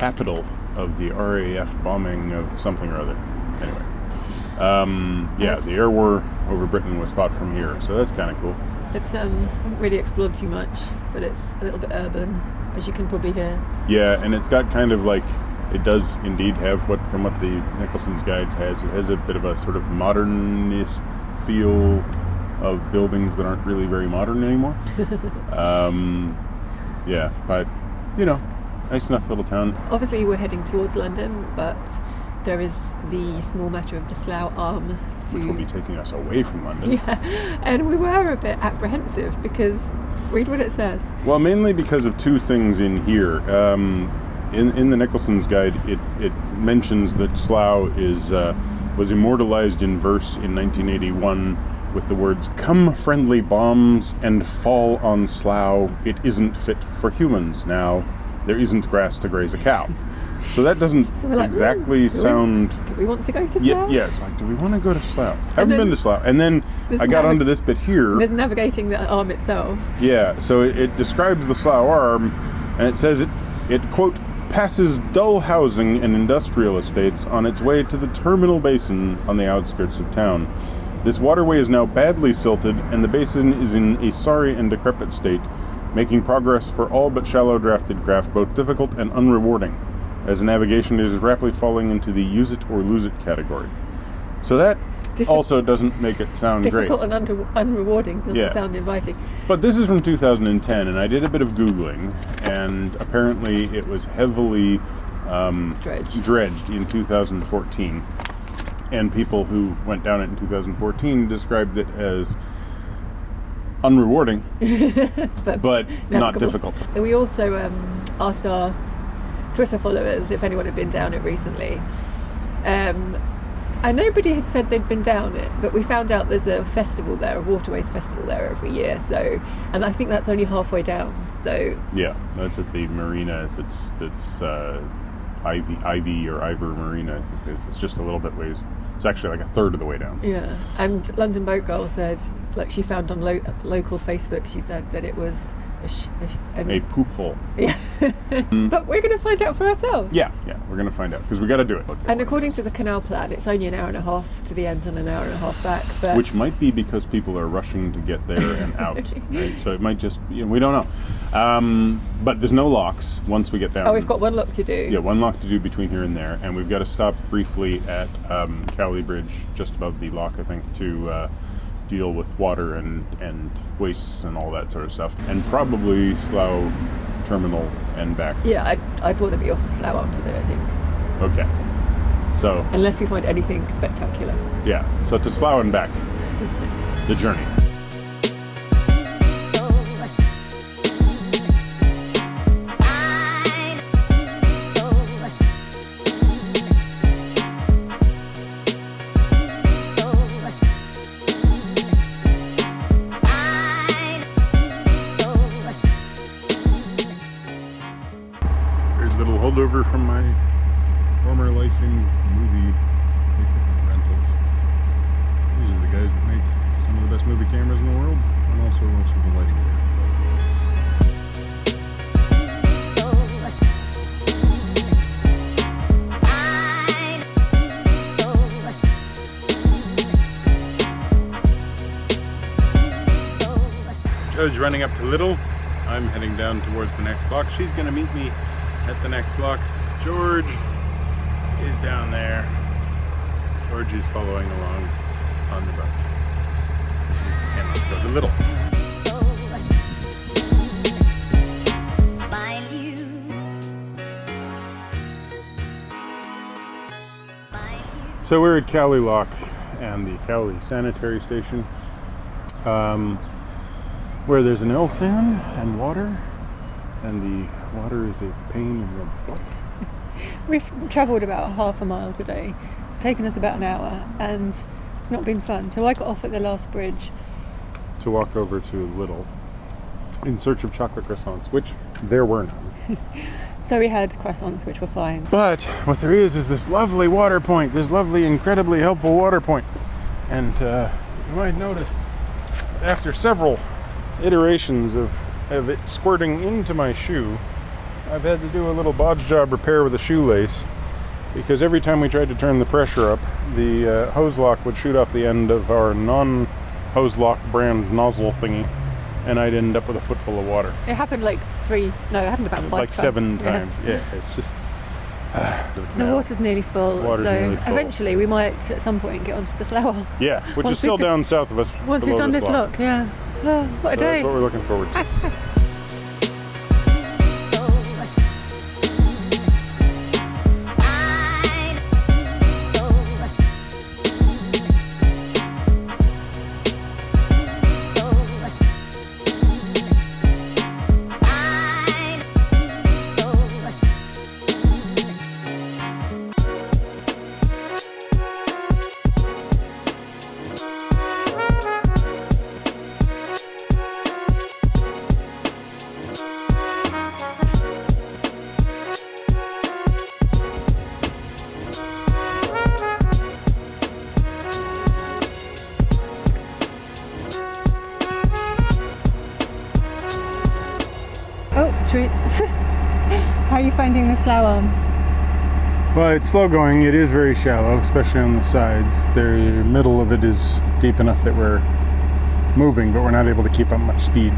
capital of the RAF bombing of something or other. Anyway. The air war over Britain was fought from here, so that's kind of cool. It's I haven't really explored too much, but it's a little bit urban, as you can probably hear. Yeah, and it's got kind of like, it does indeed have from what the Nicholson's Guide has. It has a bit of a sort of modernist feel of buildings that aren't really very modern anymore. But nice enough little town. Obviously, we're heading towards London, but there is the small matter of the Slough Arm, which will be taking us away from London. Yeah, and we were a bit apprehensive because, read what it says. Well, mainly because of two things in here. In the Nicholson's Guide, it mentions that Slough was immortalized in verse in 1981 with the words, "Come friendly bombs and fall on Slough. It isn't fit for humans now. There isn't grass to graze a cow." So that doesn't exactly sound... Do we want to go to Slough? Yeah, it's like, do we want to go to Slough? I haven't been to Slough. And then I got onto this bit here. There's navigating the arm itself. Yeah, so it describes the Slough Arm, and it says it quote, passes dull housing and industrial estates on its way to the terminal basin on the outskirts of town. This waterway is now badly silted, and the basin is in a sorry and decrepit state, making progress for all but shallow-drafted craft both difficult and unrewarding, as navigation is rapidly falling into the use it or lose it category. So that also doesn't make it sound difficult great. And unrewarding doesn't sound inviting. But this is from 2010, and I did a bit of Googling, and apparently it was heavily dredged in 2014. And people who went down it in 2014 described it as unrewarding, but not difficult. We also asked our Twitter followers if anyone had been down it recently. And nobody had said they'd been down it, but we found out there's a festival there, a waterways festival there every year. So, and I think that's only halfway down. So yeah, that's at the marina. That's Ivy or Ivor Marina. I think it's just a little bit ways. It's actually like a third of the way down. Yeah, and London Boat Girl said, like she found on local Facebook, she said that it was a poop hole. Yeah. But we're going to find out for ourselves. Yeah, we're going to find out because we got to do it. And according to the Canal plan, it's only an hour and a half to the end and an hour and a half back. But which might be because people are rushing to get there and out, right? So it might just, we don't know. But there's no locks once we get down. Oh, we've got one lock to do. Yeah, one lock to do between here and there, and we've got to stop briefly at Cowley Bridge, just above the lock, I think, to deal with water and wastes and all that sort of stuff, and probably Slough Terminal and back. Yeah, I'd want to be off to Slough Arm today, I think. Okay. So unless we find anything spectacular. Yeah, so to Slough and back, the journey. Holdover from my former life in movie rentals. These are the guys that make some of the best movie cameras in the world, and also most of the lighting there. Joe's running up to Little. I'm heading down towards the next lock. She's going to meet me at the next lock. George is down there. George is following along on the boat. He cannot go to Little. So we're at Cowley Lock and the Cowley Sanitary Station, where there's an L-SAN and water, and the water is a pain in the butt. We've travelled about half a mile today. It's taken us about an hour, and it's not been fun. So I got off at the last bridge to walk over to Little in search of chocolate croissants, which there were none. So we had croissants, which were fine. But what there is this lovely water point, this lovely, incredibly helpful water point. And you might notice, after several iterations of it squirting into my shoe, I've had to do a little bodge job repair with a shoelace because every time we tried to turn the pressure up, the hose lock would shoot off the end of our non-hose lock brand nozzle thingy, and I'd end up with a foot full of water. It happened like it happened about 5 times. Like 7 times. Yeah, it's just... the water's nearly full, eventually we might at some point get onto the Slough Arm. Yeah, which is still down south of us. Once we've done this lock, yeah. Oh, what a day. That's what we're looking forward to. How are you finding the Slough Arm? Well, it's slow going. It is very shallow, especially on the sides. The middle of it is deep enough that we're moving, but we're not able to keep up much speed.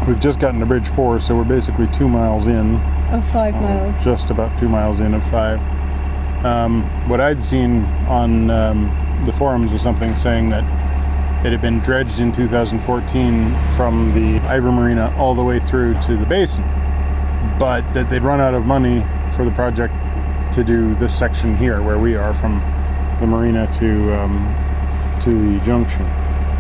We've just gotten to Bridge 4, so we're basically 2 miles in. Of 5 miles. Just about 2 miles in of 5. What I'd seen on the forums was something saying that it had been dredged in 2014 from the Ivor Marina all the way through to the basin, but that they'd run out of money for the project to do this section here where we are from the marina to the junction.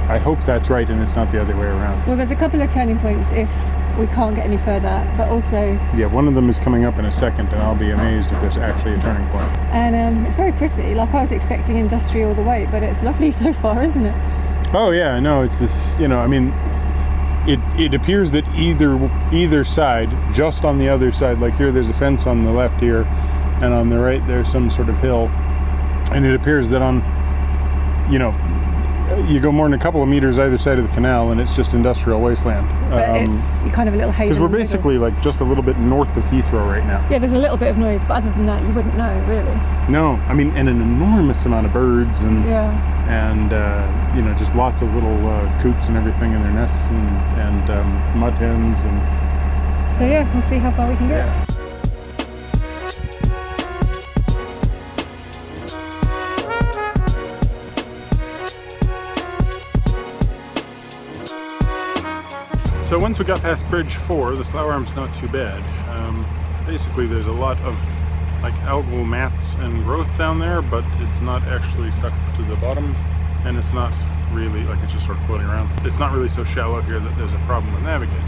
I hope that's right and it's not the other way around. Well, there's a couple of turning points if we can't get any further, but also... Yeah, one of them is coming up in a second and I'll be amazed if there's actually a turning point. And it's very pretty. Like, I was expecting industrial all the way, but it's lovely so far, isn't it? Oh yeah, no, it's this, I mean, it appears that either side, just on the other side, like here there's a fence on the left here, and on the right there's some sort of hill, and it appears that on, you go more than a couple of meters either side of the canal and it's just industrial wasteland. But it's kind of a little haze. Because we're basically like just a little bit north of Heathrow right now. Yeah, there's a little bit of noise, but other than that you wouldn't know, really. No, I mean, and an enormous amount of birds and just lots of little coots and everything in their nests and mud hens and... So yeah, we'll see how far we can get. Yeah. So once we got past Bridge 4, the Slough Arm's not too bad. Basically there's a lot of like algal mats and growth down there, but it's not actually stuck to the bottom, and it's not really, like, it's just sort of floating around. It's not really so shallow here that there's a problem with navigating.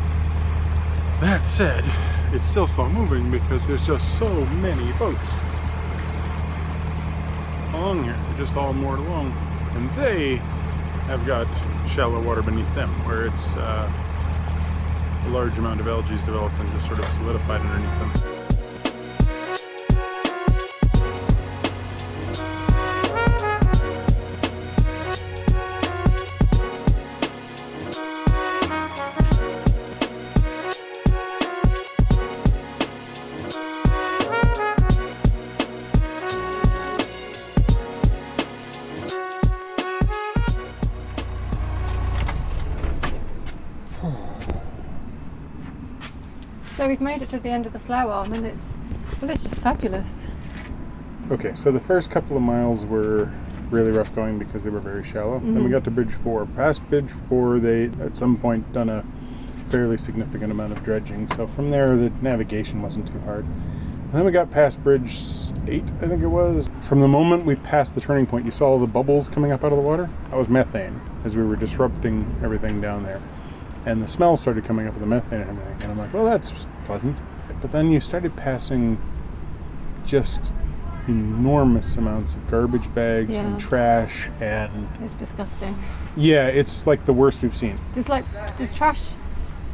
That said, it's still slow moving because there's just so many boats along here. They're just all moored along, and they have got shallow water beneath them, where it's a large amount of algae is developed and just sort of solidified underneath them. So we've made it to the end of the Slough Arm, and it's just fabulous. Okay, so the first couple of miles were really rough going because they were very shallow. Mm-hmm. Then we got to Bridge 4. Past Bridge 4, they at some point done a fairly significant amount of dredging. So from there, the navigation wasn't too hard. And then we got past Bridge 8, I think it was. From the moment we passed the turning point, you saw all the bubbles coming up out of the water. That was methane, as we were disrupting everything down there. And the smell started coming up with the methane and everything. And I'm like, well, that's pleasant. But then you started passing just enormous amounts of garbage bags and trash, and it's disgusting. Yeah, it's like the worst we've seen. There's trash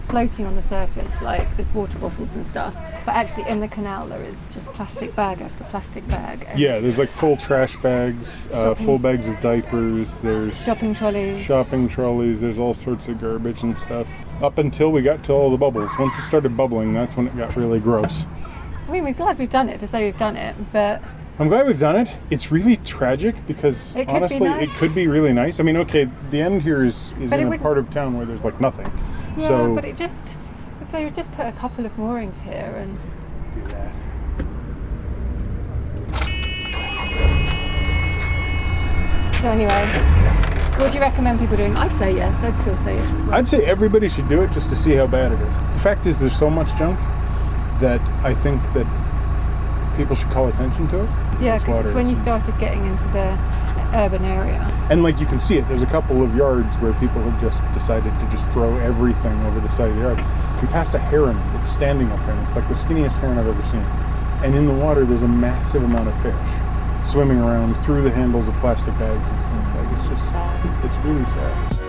floating on the surface, like there's water bottles and stuff, but actually in the canal there is just plastic bag after plastic bag. And Yeah, there's like full trash bags, full bags of diapers, there's shopping trolleys. There's all sorts of garbage and stuff. Up until we got to all the bubbles. Once it started bubbling, that's when it got really gross. I mean, we're glad we've done it, to say we've done it, but... I'm glad we've done it. It's really tragic because honestly, it could be really nice. I mean, okay, the end here is in a part of town where there's like nothing. Yeah, so, but if they would just put a couple of moorings here and... do that. So anyway, what do you recommend people doing? I'd say yes, I'd still say yes as well. I'd say everybody should do it just to see how bad it is. The fact is there's so much junk that I think that people should call attention to it. Yeah, because it's when you started getting into the urban area. And like you can see it, there's a couple of yards where people have just decided to just throw everything over the side of the yard. We passed a heron that's standing up there, and it's like the skinniest heron I've ever seen. And in the water there's a massive amount of fish swimming around through the handles of plastic bags and stuff. Like it's just sad. It's really sad.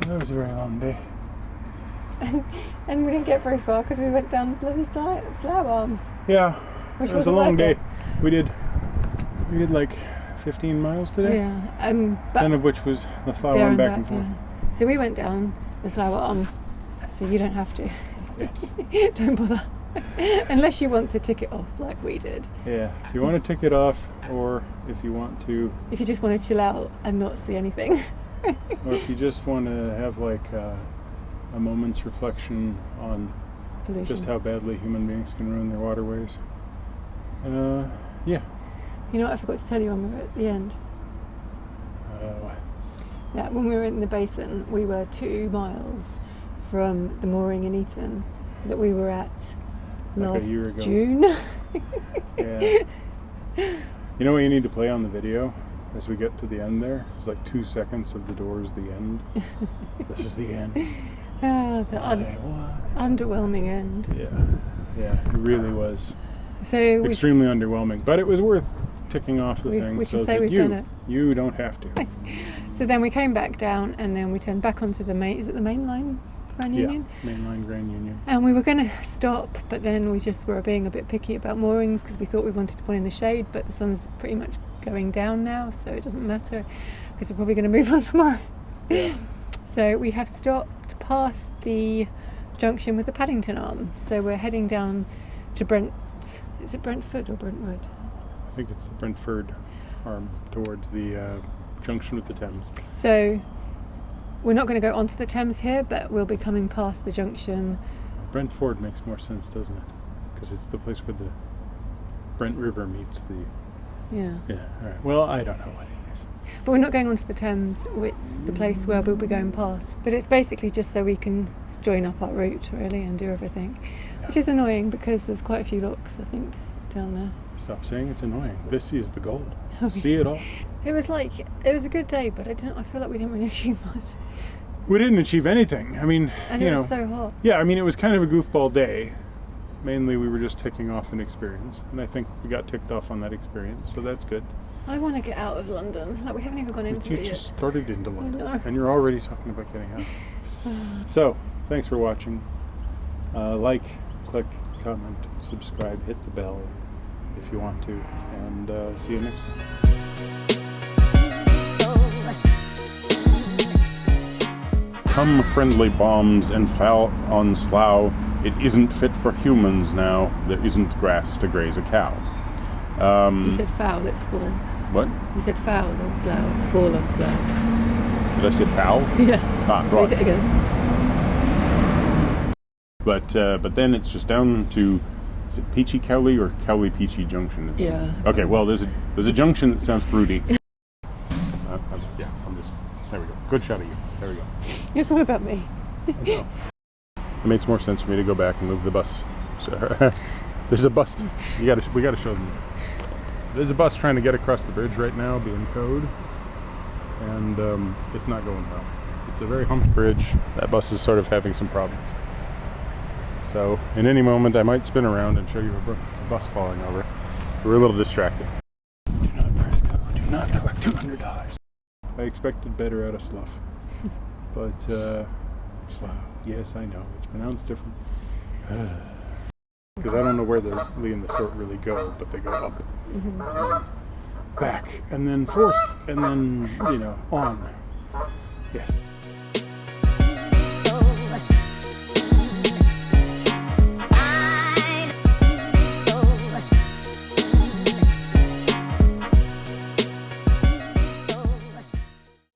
That was a very long day. And we didn't get very far because we went down bloody Slough Arm. Yeah, Which it was a long day. it. We did like 15 miles today. Yeah, 10 of which was the Slough Arm back and forth. Yeah. So we went down the Slough Arm, so you don't have to. Yes. Don't bother. Unless you want to tick it off like we did. Yeah, if you want to tick it off, or if you want to... If you just want to chill out and not see anything. Or if you just want to have like a moment's reflection on Pollution. Just how badly human beings can ruin their waterways. Yeah. You know what I forgot to tell you when we were at the end? Yeah, when we were in the basin, we were 2 miles from the mooring in Eton that we were at last year ago. June. Yeah. You know what you need to play on the video as we get to the end there? It's like 2 seconds of the doors, the end. This is the end. The underwhelming end. Yeah, it really was. So extremely underwhelming, but it was worth ticking off the thing. We so can say that we've done it. You don't have to. So then we came back down, and then we turned back onto the main. Is it the main line? Grand Union? Yeah, mainline Grand Union. And we were going to stop, but then we just were being a bit picky about moorings because we thought we wanted one in the shade, but the sun's pretty much going down now, so it doesn't matter because we're probably going to move on tomorrow. Yeah. So we have stopped past the junction with the Paddington Arm. So we're heading down to is it Brentford or Brentwood? I think it's the Brentford Arm towards the junction with the Thames. So we're not going to go onto the Thames here, but we'll be coming past the junction. Brentford makes more sense, doesn't it? Because it's the place where the Brent River meets the... Yeah. Yeah, all right. Well, I don't know what it is. But we're not going onto the Thames. It's the place where we'll be going past. But it's basically just so we can join up our route, really, and do everything. Yeah. Which is annoying because there's quite a few locks, I think, down there. Stop saying it's annoying. This is the goal. See it all. It was a good day, but I feel like we didn't really achieve much. We didn't achieve anything. I mean, and it was so hot. Yeah, I mean, it was kind of a goofball day. Mainly, we were just ticking off an experience, and I think we got ticked off on that experience, so that's good. I want to get out of London. Like, we haven't even gone into it yet. You just started into London, I and you're already talking about getting out. So, thanks for watching. Like, click, comment, subscribe, hit the bell. if you want to. And see you next time. Come friendly bombs and foul on Slough. It isn't fit for humans now. There isn't grass to graze a cow. You said foul, it's fall. What? You said foul on Slough, it's fall on Slough. Did I say foul? Yeah. Ah, right. Read it again. But then it's just down to, is it Peachy Cowley or Cowley Peachy Junction? Yeah. Okay, well there's a junction that sounds fruity. There we go. Good shot of you. There we go. It's all about me. It makes more sense for me to go back and move the bus. So, there's a bus. We gotta show them. There's a bus trying to get across the bridge right now, being towed, and it's not going well. It's a very humped bridge. That bus is sort of having some problems. So, in any moment, I might spin around and show you a bus falling over. We're a little distracted. Do not press go. Do not collect $200. I expected better out of Slough, but Slough. Yes, I know it's pronounced different. Because I don't know where the Lee and the Stort really go, but they go up, and then back, and then forth, and then on. Yes.